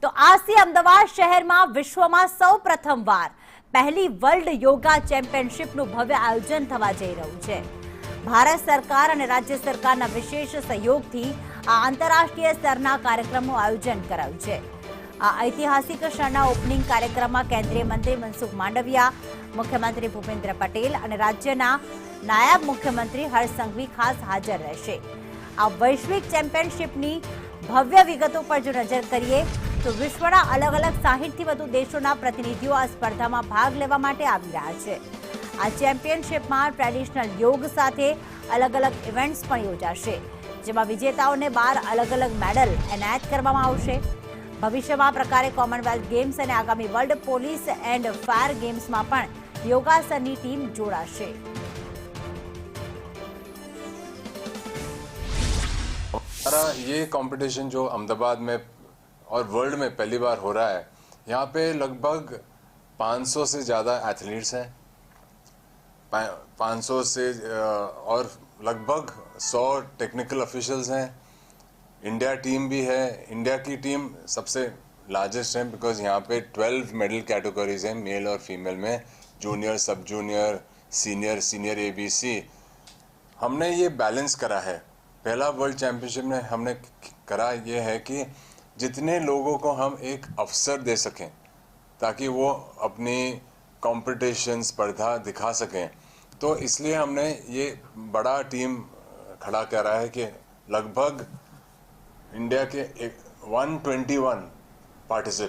તો આજથી અમદાવાદ શહેરમાં વિશ્વમાં સૌપ્રથમવાર પહેલી વર્લ્ડ યોગા ચેમ્પિયનશિપનું ભવ્ય આયોજન થવા જઈ રહ્યું છે। ભારત સરકાર અને રાજ્ય સરકારના વિશેષ સહયોગથી આ આંતરરાષ્ટ્રીય સ્તરના કાર્યક્રમનું આયોજન કરાયું છે। આ ઐતિહાસિક ક્ષણના ઓપનિંગ કાર્યક્રમમાં કેન્દ્રીય મંત્રી મનસુખ માંડવિયા, મુખ્યમંત્રી ભૂપેન્દ્ર પટેલ અને રાજ્યના નાયબ મુખ્યમંત્રી હર્ષ સંઘવી ખાસ હાજર રહેશે। આ વૈશ્વિક ચેમ્પિયનશિપની ભવ્ય વિગતો પર જો નજર કરીએ તો વિશ્વના અલગ અલગ 60થી વધુ દેશોના પ્રતિનિધિઓ આ સ્પર્ધામાં ભાગ લેવા માટે આવી રહ્યા છે। આ ચેમ્પિયનશિપમાં ટ્રેડિશનલ યોગ સાથે અલગ અલગ ઇવેન્ટ્સ પણ યોજાશે, જેમાં વિજેતાઓને 12 અલગ અલગ મેડલ એનાયત કરવામાં આવશે। ભવિષ્યમાં આ પ્રકારે કોમનવેલ્થ ગેમ્સ અને આગામી વર્લ્ડ પોલીસ એન્ડ ફાયર ગેમ્સમાં પણ યોગાસનની ટીમ જોડાશે। हमारा ये कंपटीशन जो अहमदाबाद में और वर्ल्ड में पहली बार हो रहा है, यहाँ पे लगभग 500 से ज़्यादा एथलीट्स हैं, 500 से और लगभग 100 टेक्निकल ऑफिशियल्स हैं। इंडिया टीम भी है। इंडिया की टीम सबसे लार्जेस्ट है बिकॉज यहाँ पे 12 मेडल कैटेगरीज हैं, मेल और फीमेल में, जूनियर, सब जूनियर, सीनियर, सीनियर ABC। हमने ये बैलेंस करा है। पहला वर्ल्ड चैम्पियनशिप में हमने करा ये है कि जितने लोगों को हम एक अवसर दे सकें ताकि वो अपनी कंपटीशन स्पर्धा दिखा सकें, तो इसलिए हमने ये बड़ा टीम खड़ा करा है कि लगभग इंडिया के 121 पार्टिसिपेंट